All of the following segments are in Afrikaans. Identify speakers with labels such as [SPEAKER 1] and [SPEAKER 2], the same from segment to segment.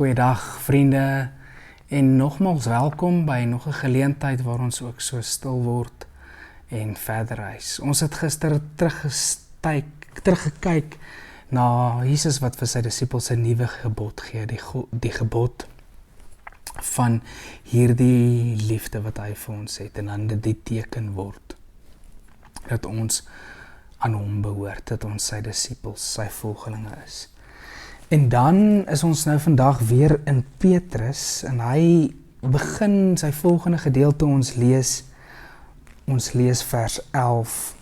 [SPEAKER 1] Goeiedag vriende en nogmaals welkom by nog 'n geleentheid waar ons ook so stil word en verder reis. Ons het gister teruggekyk na Jesus wat vir sy disippels 'n nuwe gebod gee, die gebod van hierdie liefde wat hy vir ons het en dan die teken word dat ons aan hom behoort, dat ons sy disippels, sy volgelinge is. En dan is ons nou vandag weer in Petrus en hy begin sy volgende gedeelte ons lees vers 11.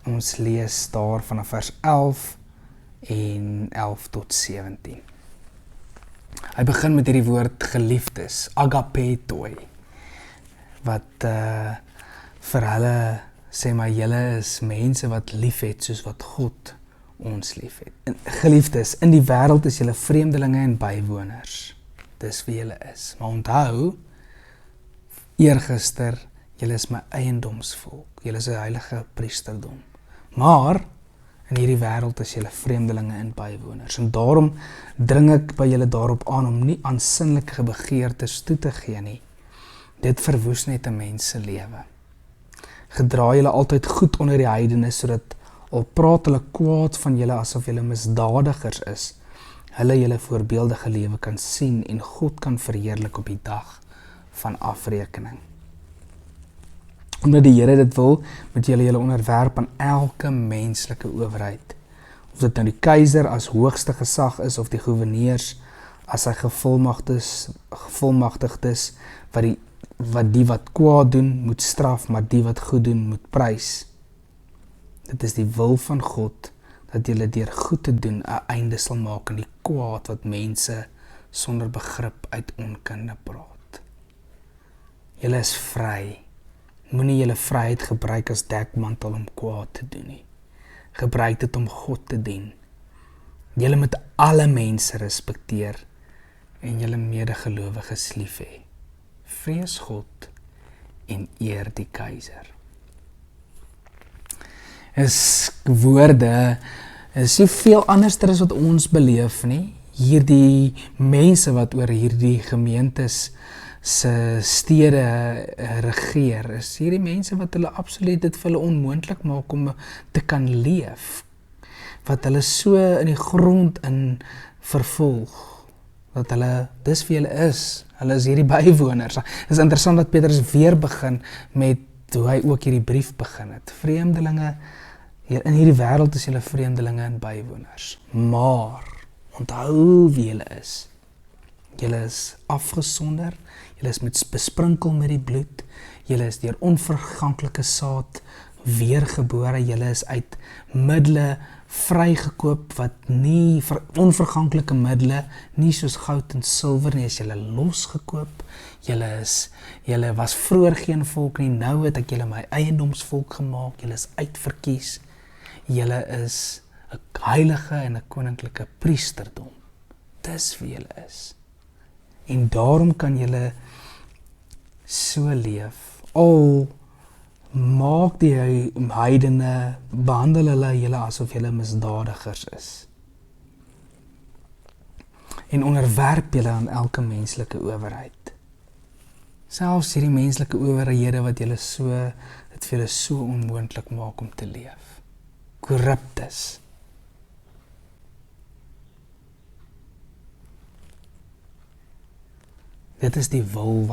[SPEAKER 1] Ons lees daar vanaf vers 11 en 11 tot 17. Hy begin met hierdie woord geliefdes, agapetoi, wat vir hulle sê maar julle is mense wat lief het soos wat God ons lief het. Geliefdes, in die wêreld is julle vreemdelinge en bywoners. Dis wie julle is. Maar onthou, eergister, julle is my eiendomsvolk. Julle is 'n heilige priesterdom. Maar in hierdie wêreld is julle vreemdelinge en bywoners. En daarom dring ek by julle daarop aan om nie aan sinnelike begeertes toe te gee nie. Dit verwoes net 'n mens se lewe. Gedra julle altyd goed onder die heidene, sodat al praat hulle kwaad van julle asof julle misdadigers is, hulle julle voorbeeldige lewe kan sien en God kan verheerlik op die dag van afrekening. Omdat die Here dit wil, moet julle onderwerp aan elke menslike owerheid. Of dit nou die keiser as hoogste gesag is, of die goewerneurs as hy gevolmagtigdes, wat die wat kwaad doen moet straf, maar die wat goed doen moet prys. Dit is die wil van God, dat julle deur goed te doen 'n einde sal maak aan die kwaad wat mense sonder begrip uit onkunde praat. Julle is vry. Moenie julle vryheid gebruik as dekmantel om kwaad te doen nie. Gebruik dit om God te dien. Julle moet alle mense respekteer en julle medegelowiges lief hê. Vrees God en eer die keiser. Is woorde, is nie veel anderster as wat ons beleef nie. Hierdie mense wat oor hierdie gemeentes se stede regeer, is hierdie mense wat hulle absoluut dit vir hulle onmoontlik maak om te kan leef. Wat hulle so in die grond in vervolg. Dat hulle, dis wie hulle is. Hulle is hierdie bywoners. Het is interessant dat Petrus weer begin met hoe hy ook hierdie brief begin het. Vreemdelinge, in hierdie wêreld is julle vreemdelinge en bywoners. Maar, onthou wie julle is. Julle is afgesonder, julle is besprinkel met die bloed, julle is deur onverganklike saad weergebore, julle is uit middele vrygekoop wat nie, onverganklike middele, nie soos goud en silwer nie, is julle losgekoop, julle was vroeër geen volk nie, nou het ek julle my eiendomsvolk gemaak, julle is uitverkies, julle is 'n heilige en 'n koninklike priesterdom. Dis wie julle is. En daarom kan julle so leef, al maak die heidene, behandel hulle julle asof julle misdadigers is. En onderwerp julle aan elke menslike owerheid. Selfs hierdie menslike owerhede wat julle dit vir julle so onmoontlik maak om te leef. Korrupt is. Dit is die wil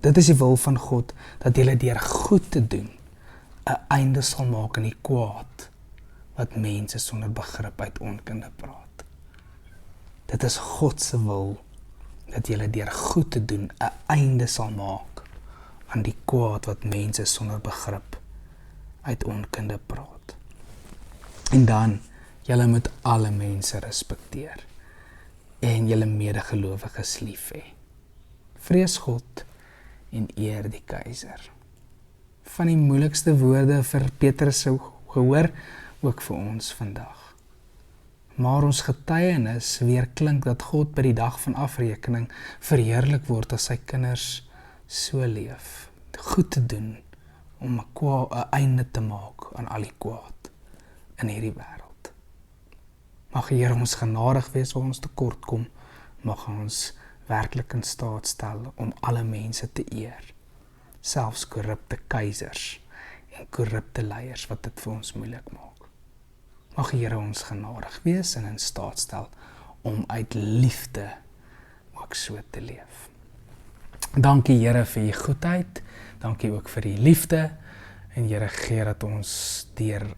[SPEAKER 1] dit is die wil van God, dat julle deur goed te doen 'n einde sal maak aan die kwaad wat mense sonder begrip uit onkunde praat. Dit is God se wil, dat julle deur goed te doen 'n einde sal maak aan die kwaad wat mense sonder begrip uit onkunde praat. En dan, julle moet alle mense respekteer en julle medegelowiges lief hê. Vrees God en eer die keiser. Van die moeilikste woorde vir Petrus se gehoor, ook vir ons vandag. Maar ons getuienis weer klink dat God by die dag van afrekening verheerlik word as sy kinders so leef, goed te doen, om 'n einde te maak aan al die kwaad in hierdie wêreld. Mag die Here ons genadig wees waar ons tekort kom. Mag ons werklik in staat stel om alle mense te eer. Selfs korrupte keisers en korrupte leiers wat dit vir ons moeilik maak. Mag die Here ons genadig wees en in staat stel om uit liefde ook so te leef. Dankie Here vir u goedheid, dankie ook vir u liefde, en Here gee dat ons deur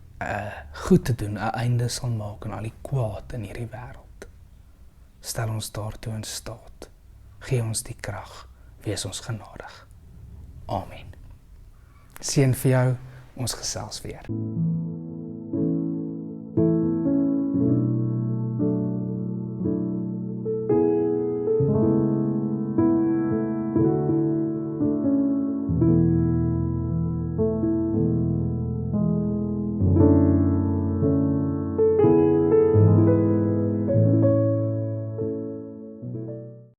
[SPEAKER 1] goed te doen 'n einde sal maak aan al die kwaad in hierdie wêreld. Stel ons daartoe in staat. Gee ons die krag, wees ons genadig. Amen. Seën vir jou, ons gesels weer.